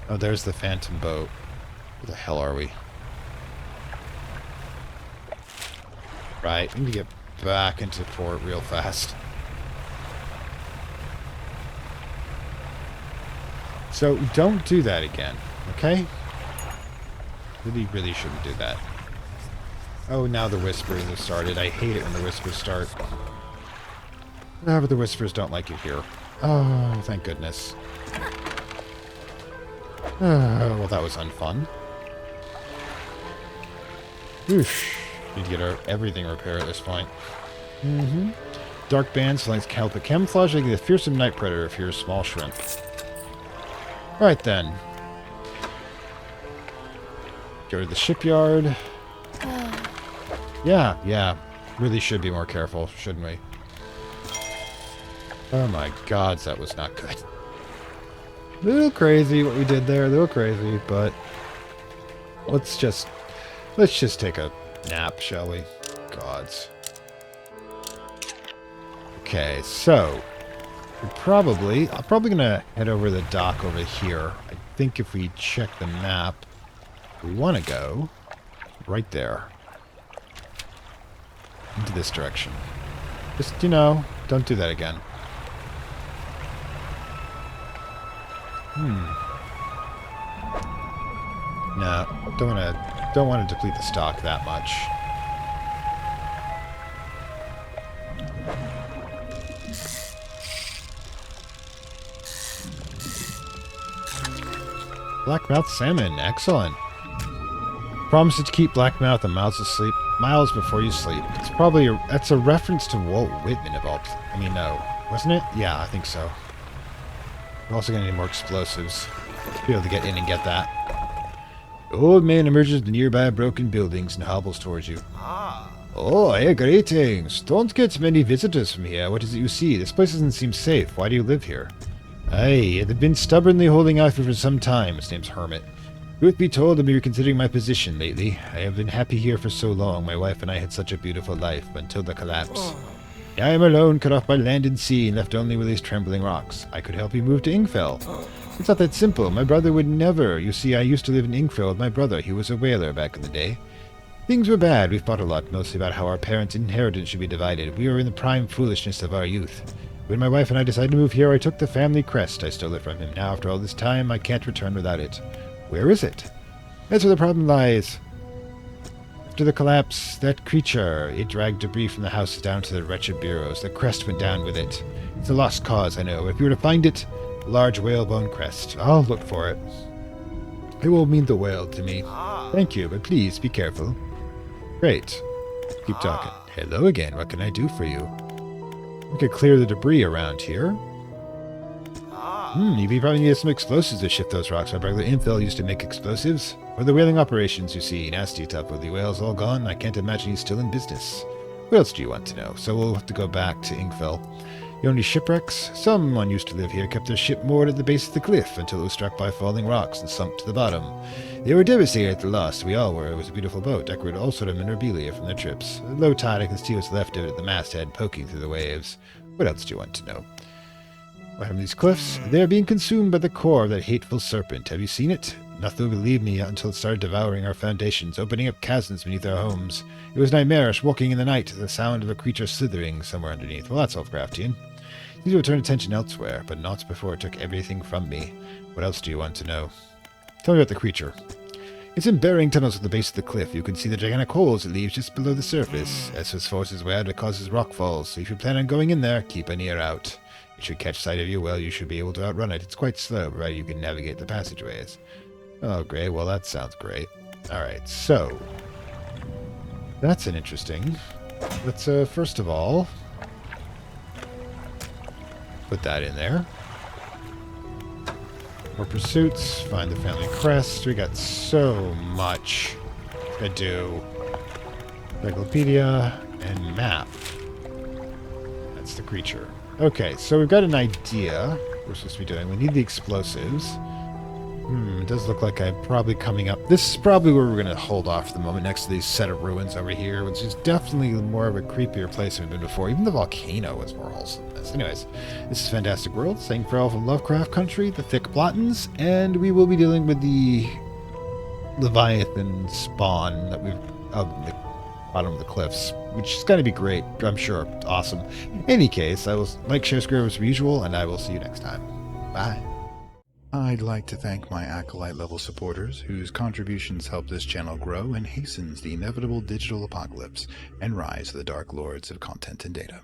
Oh, there's the phantom boat. Where the hell are we? Right, we need to get back into port real fast. So, don't do that again, okay? Really shouldn't do that. Oh, now the whispers have started. I hate it when the whispers start. No, but the whispers don't like it here. Oh, thank goodness. Well, that was unfun. Oof. Need to get everything repaired at this point. Dark band selects Calpa camouflage, making the fearsome night predator if you're a small shrimp. Right then. Go to the shipyard. Yeah. Really should be more careful, shouldn't we? Oh my god, that was not good. A little crazy what we did there, a little crazy, but let's just take a nap, shall we? Gods. Okay, so I'm probably gonna head over the dock over here. I think if we check the map, We want to go right there. Into this direction. Just, you know, don't do that again. No, don't want to deplete the stock that much. Blackmouth salmon, excellent. Promises to keep Blackmouth and miles before you sleep. It's probably that's a reference to Walt Whitman of all. I mean, no, wasn't it? Yeah, I think so. We're also gonna need more explosives to be able to get in and get that. The old man emerges from nearby broken buildings and hobbles towards you. Oh, hey, greetings. Don't get many visitors from here. What is it you see? This place doesn't seem safe. Why do you live here? Aye, they've been stubbornly holding out for some time. His name's Hermit. Truth be told, I've been reconsidering my position lately. I have been happy here for so long. My wife and I had such a beautiful life until the collapse. I am alone, cut off by land and sea, and left only with these trembling rocks. I could help you move to Ingfell. It's not that simple. My brother would never. You see, I used to live in Ingfell with my brother. He was a whaler back in the day. Things were bad. We fought a lot, mostly about how our parents' inheritance should be divided. We were in the prime foolishness of our youth. When my wife and I decided to move here, I took the family crest. I stole it from him. Now, after all this time, I can't return without it. Where is it? That's where the problem lies. After the collapse, that creature, it dragged debris from the house down to the wretched bureaus. The crest went down with it. It's a lost cause, I know. If you were to find it, a large whalebone crest. I'll look for it. It will mean the world to me. Thank you, but please be careful. Great. Keep talking. Hello again. What can I do for you? We could clear the debris around here. You probably need some explosives to shift those rocks. My brother Infill used to make explosives. For the whaling operations, you see. Nasty tough with the whales all gone. I can't imagine he's still in business. What else do you want to know? So we'll have to go back to Ingfell. You own any shipwrecks? Someone used to live here, kept their ship moored at the base of the cliff until it was struck by falling rocks and sunk to the bottom. They were devastated at the loss. We all were. It was a beautiful boat, decorated with all sort of memorabilia from their trips. At low tide, I can see what's left of it at the masthead, poking through the waves. What else do you want to know? What happened to these cliffs? They are being consumed by the core of that hateful serpent. Have you seen it? Nothing would believe me until it started devouring our foundations, opening up chasms beneath our homes. It was nightmarish, walking in the night, the sound of a creature slithering somewhere underneath. Well, that's Lovecraftian. Seems to have turned attention elsewhere, but not before it took everything from me. What else do you want to know? Tell me about the creature. It's in burying tunnels at the base of the cliff. You can see the gigantic holes it leaves just below the surface. As its forces wear, it causes rock falls, so if you plan on going in there, keep an ear out. It should catch sight of you, well, you should be able to outrun it. It's quite slow, but you can navigate the passageways. Oh, great. Well, that sounds great. Alright, so that's an interesting. Let's, first of all, put that in there. More pursuits. Find the family crest. We got so much to do. Encyclopedia and map. That's the creature. Okay, so we've got an idea what we're supposed to be doing. We need the explosives. It does look like I'm probably coming up. This is probably where we're going to hold off for the moment, next to these set of ruins over here, which is definitely more of a creepier place than we've been before. Even the volcano was more wholesome than this. Anyways, this is Fantastic World, saying farewell from Lovecraft Country, the Thick Blottons, and we will be dealing with the Leviathan spawn that we've of the bottom of the cliffs, which is going to be great, I'm sure. Awesome. In any case, I will like, share, subscribe as usual, and I will see you next time. Bye. I'd like to thank my Acolyte level supporters, whose contributions help this channel grow and hastens the inevitable digital apocalypse and rise of the Dark Lords of Content and Data.